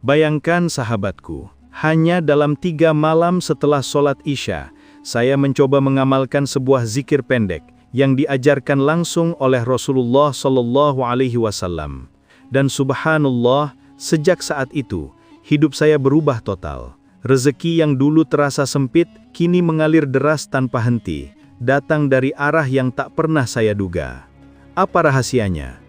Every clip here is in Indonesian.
Bayangkan sahabatku, hanya dalam 3 malam setelah sholat Isya, saya mencoba mengamalkan sebuah zikir pendek yang diajarkan langsung oleh Rasulullah SAW. Dan subhanallah, sejak saat itu, hidup saya berubah total. Rezeki yang dulu terasa sempit, kini mengalir deras tanpa henti, datang dari arah yang tak pernah saya duga. Apa rahasianya?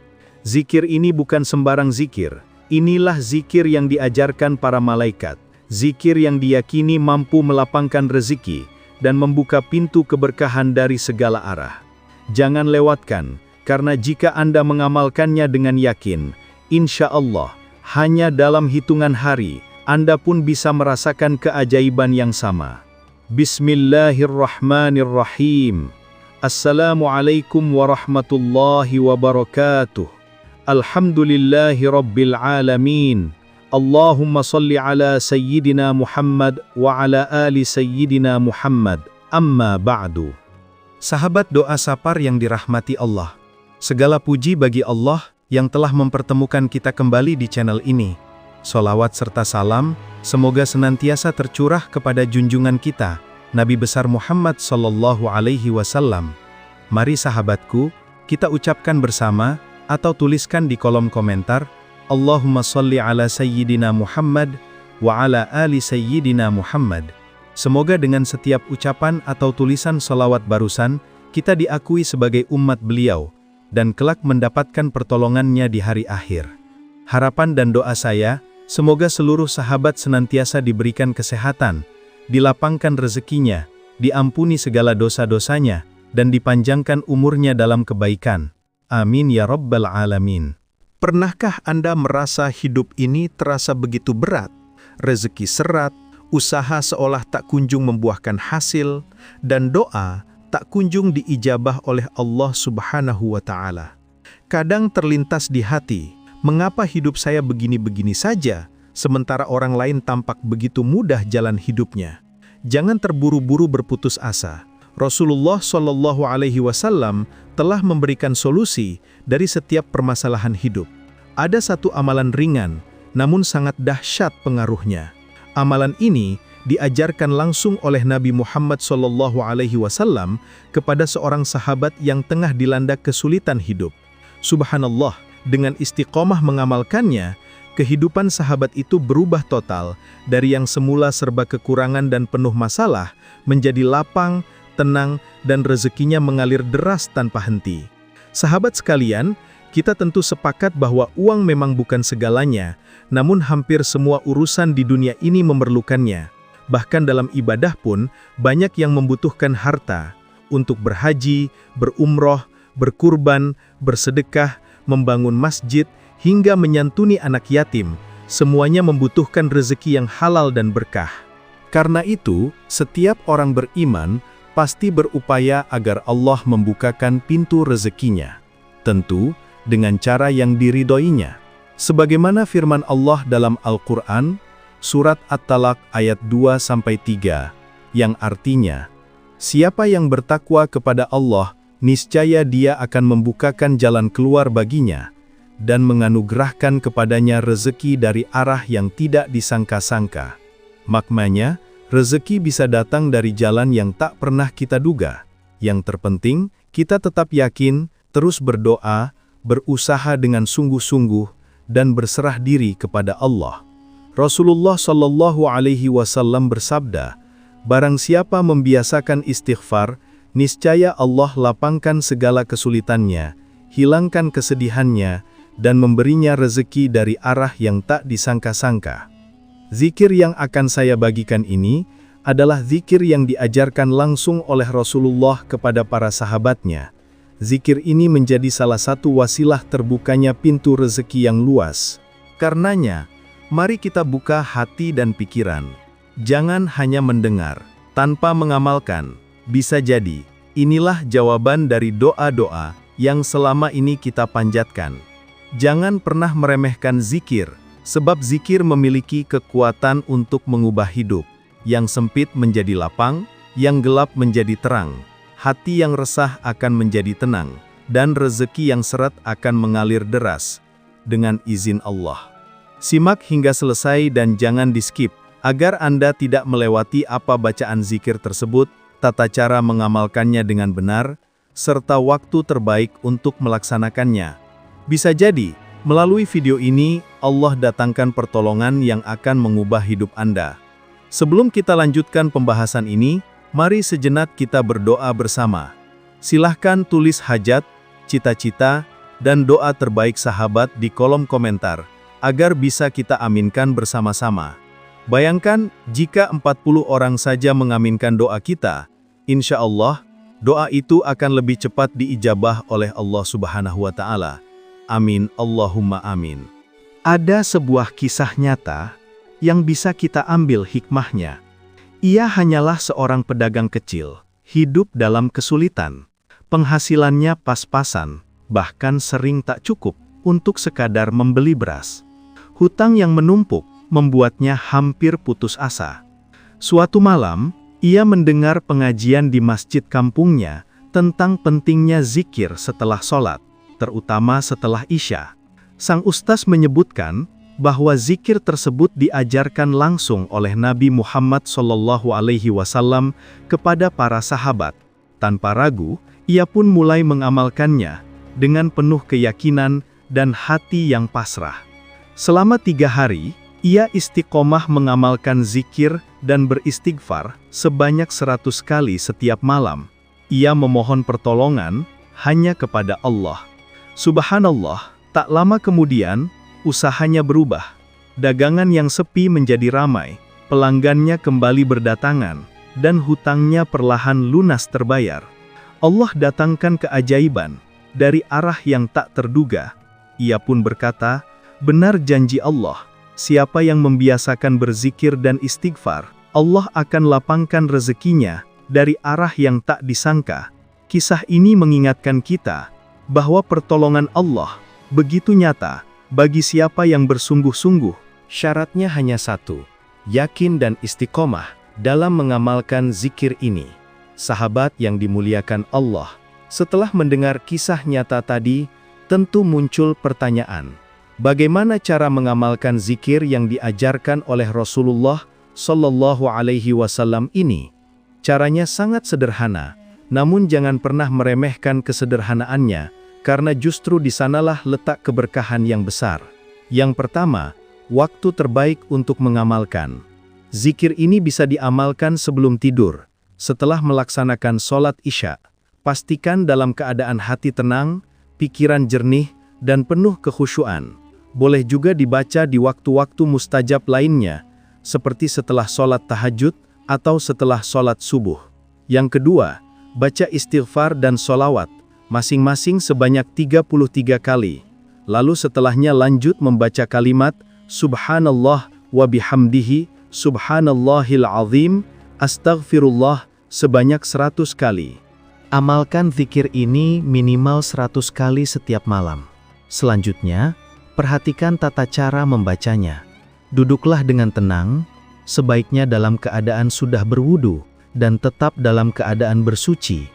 Zikir ini bukan sembarang zikir. Inilah zikir yang diajarkan para malaikat. Zikir yang diyakini mampu melapangkan rezeki dan membuka pintu keberkahan dari segala arah. Jangan lewatkan, karena jika Anda mengamalkannya dengan yakin, insya Allah, hanya dalam hitungan hari, Anda pun bisa merasakan keajaiban yang sama. Bismillahirrahmanirrahim. Assalamualaikum warahmatullahi wabarakatuh. Alhamdulillahi rabbil alamin. Allahumma salli ala Sayyidina Muhammad wa ala ali Sayyidina Muhammad. Amma ba'du. Sahabat doa sapar yang dirahmati Allah. Segala puji bagi Allah yang telah mempertemukan kita kembali di channel ini. Sholawat serta salam, semoga senantiasa tercurah kepada junjungan kita, Nabi besar Muhammad SAW. Mari sahabatku, kita ucapkan bersama, atau tuliskan di kolom komentar, Allahumma sholli ala Sayyidina Muhammad, wa ala ali Sayyidina Muhammad. Semoga dengan setiap ucapan atau tulisan sholawat barusan, kita diakui sebagai umat beliau, dan kelak mendapatkan pertolongannya di hari akhir. Harapan dan doa saya, semoga seluruh sahabat senantiasa diberikan kesehatan, dilapangkan rezekinya, diampuni segala dosa-dosanya, dan dipanjangkan umurnya dalam kebaikan. Amin ya rabbal alamin. Pernahkah Anda merasa hidup ini terasa begitu berat? Rezeki seret, usaha seolah tak kunjung membuahkan hasil, dan doa tak kunjung diijabah oleh Allah Subhanahu wa Ta'ala. Kadang terlintas di hati, mengapa hidup saya begini-begini saja, sementara orang lain tampak begitu mudah jalan hidupnya? Jangan terburu-buru berputus asa. Rasulullah SAW telah memberikan solusi dari setiap permasalahan hidup. Ada satu amalan ringan, namun sangat dahsyat pengaruhnya. Amalan ini diajarkan langsung oleh Nabi Muhammad SAW kepada seorang sahabat yang tengah dilanda kesulitan hidup. Subhanallah, dengan istiqomah mengamalkannya, kehidupan sahabat itu berubah total dari yang semula serba kekurangan dan penuh masalah menjadi lapang, tenang, dan rezekinya mengalir deras tanpa henti. Sahabat sekalian, kita tentu sepakat bahwa uang memang bukan segalanya, namun hampir semua urusan di dunia ini memerlukannya. Bahkan dalam ibadah pun, banyak yang membutuhkan harta untuk berhaji, berumroh, berkurban, bersedekah, membangun masjid, hingga menyantuni anak yatim. Semuanya membutuhkan rezeki yang halal dan berkah. Karena itu, setiap orang beriman pasti berupaya agar Allah membukakan pintu rezekinya. Tentu, dengan cara yang diridhoinya. Sebagaimana firman Allah dalam Al-Quran, Surat At-Talaq ayat 2-3, yang artinya, siapa yang bertakwa kepada Allah, niscaya Dia akan membukakan jalan keluar baginya, dan menganugerahkan kepadanya rezeki dari arah yang tidak disangka-sangka. Maknanya, rezeki bisa datang dari jalan yang tak pernah kita duga. Yang terpenting, kita tetap yakin, terus berdoa, berusaha dengan sungguh-sungguh, dan berserah diri kepada Allah. Rasulullah SAW bersabda, barang siapa membiasakan istighfar, niscaya Allah lapangkan segala kesulitannya, hilangkan kesedihannya, dan memberinya rezeki dari arah yang tak disangka-sangka. Zikir yang akan saya bagikan ini adalah zikir yang diajarkan langsung oleh Rasulullah kepada para sahabatnya. Zikir ini menjadi salah satu wasilah terbukanya pintu rezeki yang luas. Karenanya, mari kita buka hati dan pikiran. Jangan hanya mendengar, tanpa mengamalkan. Bisa jadi, inilah jawaban dari doa-doa yang selama ini kita panjatkan. Jangan pernah meremehkan zikir, sebab zikir memiliki kekuatan untuk mengubah hidup. Yang sempit menjadi lapang, yang gelap menjadi terang. Hati yang resah akan menjadi tenang, dan rezeki yang seret akan mengalir deras, dengan izin Allah. Simak hingga selesai dan jangan di-skip, agar Anda tidak melewati apa bacaan zikir tersebut, tata cara mengamalkannya dengan benar, serta waktu terbaik untuk melaksanakannya. Bisa jadi, melalui video ini, Allah datangkan pertolongan yang akan mengubah hidup Anda. Sebelum kita lanjutkan pembahasan ini, mari sejenak kita berdoa bersama. Silahkan tulis hajat, cita-cita, dan doa terbaik sahabat di kolom komentar, agar bisa kita aminkan bersama-sama. Bayangkan, jika 40 orang saja mengaminkan doa kita, insya Allah, doa itu akan lebih cepat diijabah oleh Allah Subhanahu wa Ta'ala. Amin, Allahumma amin. Ada sebuah kisah nyata yang bisa kita ambil hikmahnya. Ia hanyalah seorang pedagang kecil, hidup dalam kesulitan. Penghasilannya pas-pasan, bahkan sering tak cukup untuk sekadar membeli beras. Hutang yang menumpuk membuatnya hampir putus asa. Suatu malam, ia mendengar pengajian di masjid kampungnya tentang pentingnya zikir setelah sholat, terutama setelah Isya. Sang ustaz menyebutkan bahwa zikir tersebut diajarkan langsung oleh Nabi Muhammad SAW kepada para sahabat. Tanpa ragu, ia pun mulai mengamalkannya dengan penuh keyakinan dan hati yang pasrah. Selama 3 hari, ia istiqomah mengamalkan zikir dan beristighfar sebanyak 100 kali setiap malam. Ia memohon pertolongan hanya kepada Allah. Subhanallah, tak lama kemudian, usahanya berubah. Dagangan yang sepi menjadi ramai, pelanggannya kembali berdatangan, dan hutangnya perlahan lunas terbayar. Allah datangkan keajaiban dari arah yang tak terduga. Ia pun berkata, benar janji Allah, siapa yang membiasakan berzikir dan istighfar, Allah akan lapangkan rezekinya dari arah yang tak disangka. Kisah ini mengingatkan kita bahwa pertolongan Allah begitu nyata bagi siapa yang bersungguh-sungguh. Syaratnya hanya satu, yakin dan istiqomah dalam mengamalkan zikir ini. Sahabat yang dimuliakan Allah, setelah mendengar kisah nyata tadi, tentu muncul pertanyaan. Bagaimana cara mengamalkan zikir yang diajarkan oleh Rasulullah Shallallahu Alaihi Wasallam ini? Caranya sangat sederhana, namun jangan pernah meremehkan kesederhanaannya, karena justru di sanalah letak keberkahan yang besar. Yang pertama, waktu terbaik untuk mengamalkan. Zikir ini bisa diamalkan sebelum tidur, setelah melaksanakan sholat Isya. Pastikan dalam keadaan hati tenang, pikiran jernih, dan penuh kekhusyuan. Boleh juga dibaca di waktu-waktu mustajab lainnya, seperti setelah sholat tahajud atau setelah sholat subuh. Yang kedua, baca istighfar dan sholawat, masing-masing sebanyak 33 kali. Lalu setelahnya lanjut membaca kalimat Subhanallah wa bihamdihi, Subhanallahil azim, Astaghfirullah sebanyak 100 kali. Amalkan zikir ini minimal 100 kali setiap malam. Selanjutnya, perhatikan tata cara membacanya. Duduklah dengan tenang, sebaiknya dalam keadaan sudah berwudu, dan tetap dalam keadaan bersuci.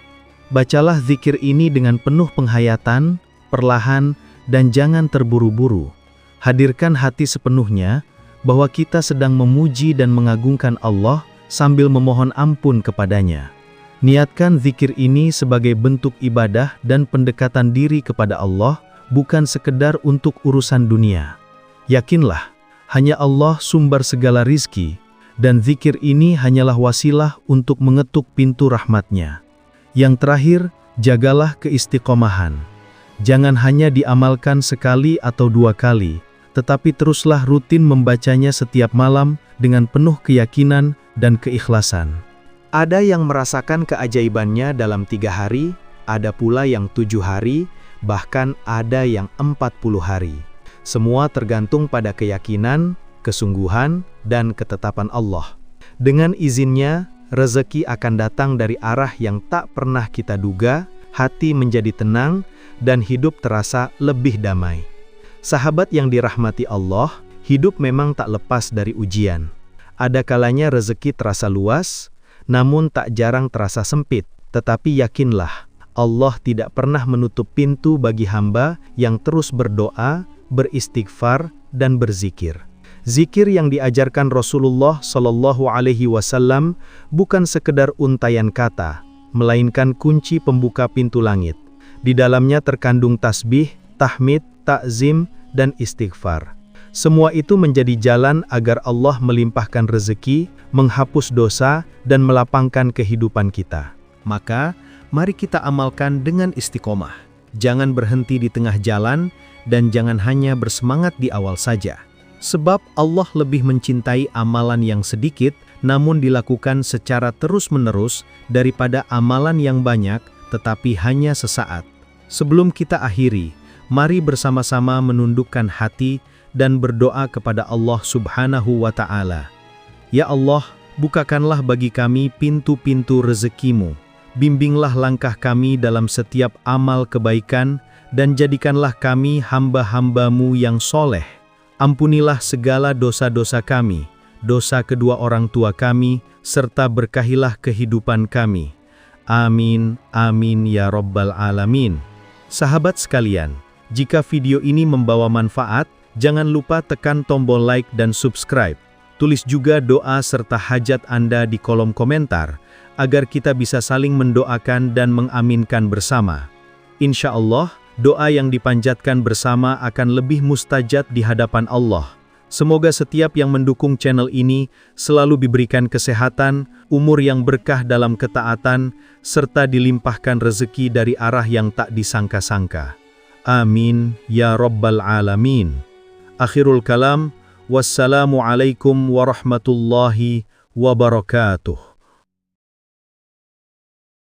Bacalah zikir ini dengan penuh penghayatan, perlahan, dan jangan terburu-buru. Hadirkan hati sepenuhnya, bahwa kita sedang memuji dan mengagungkan Allah, sambil memohon ampun kepadanya. Niatkan zikir ini sebagai bentuk ibadah dan pendekatan diri kepada Allah, bukan sekedar untuk urusan dunia. Yakinlah, hanya Allah sumber segala rizki, dan zikir ini hanyalah wasilah untuk mengetuk pintu rahmat-Nya. Yang terakhir, jagalah keistiqomahan. Jangan hanya diamalkan sekali atau 2 kali, tetapi teruslah rutin membacanya setiap malam dengan penuh keyakinan dan keikhlasan. Ada yang merasakan keajaibannya dalam 3 hari, ada pula yang 7 hari, bahkan ada yang 40 hari. Semua tergantung pada keyakinan, kesungguhan, dan ketetapan Allah. Dengan izinnya, rezeki akan datang dari arah yang tak pernah kita duga, hati menjadi tenang, dan hidup terasa lebih damai. Sahabat yang dirahmati Allah, hidup memang tak lepas dari ujian. Ada kalanya rezeki terasa luas, namun tak jarang terasa sempit. Tetapi yakinlah, Allah tidak pernah menutup pintu bagi hamba yang terus berdoa, beristighfar, dan berzikir. Zikir yang diajarkan Rasulullah Shallallahu Alaihi Wasallam bukan sekedar untaian kata, melainkan kunci pembuka pintu langit. Di dalamnya terkandung tasbih, tahmid, takzim, dan istighfar. Semua itu menjadi jalan agar Allah melimpahkan rezeki, menghapus dosa, dan melapangkan kehidupan kita. Maka, mari kita amalkan dengan istiqomah. Jangan berhenti di tengah jalan, dan jangan hanya bersemangat di awal saja. Sebab Allah lebih mencintai amalan yang sedikit, namun dilakukan secara terus-menerus daripada amalan yang banyak, tetapi hanya sesaat. Sebelum kita akhiri, mari bersama-sama menundukkan hati dan berdoa kepada Allah Subhanahu wa Ta'ala. Ya Allah, bukakanlah bagi kami pintu-pintu rezekimu. Bimbinglah langkah kami dalam setiap amal kebaikan, dan jadikanlah kami hamba-hambamu yang soleh. Ampunilah segala dosa-dosa kami, dosa kedua orang tua kami, serta berkahilah kehidupan kami. Amin, amin ya Rabbal Alamin. Sahabat sekalian, jika video ini membawa manfaat, jangan lupa tekan tombol like dan subscribe. Tulis juga doa serta hajat Anda di kolom komentar, agar kita bisa saling mendoakan dan mengaminkan bersama. Insya Allah, doa yang dipanjatkan bersama akan lebih mustajab di hadapan Allah. Semoga setiap yang mendukung channel ini selalu diberikan kesehatan, umur yang berkah dalam ketaatan, serta dilimpahkan rezeki dari arah yang tak disangka-sangka. Amin, ya Rabbal Alamin. Akhirul kalam, wassalamualaikum warahmatullahi wabarakatuh.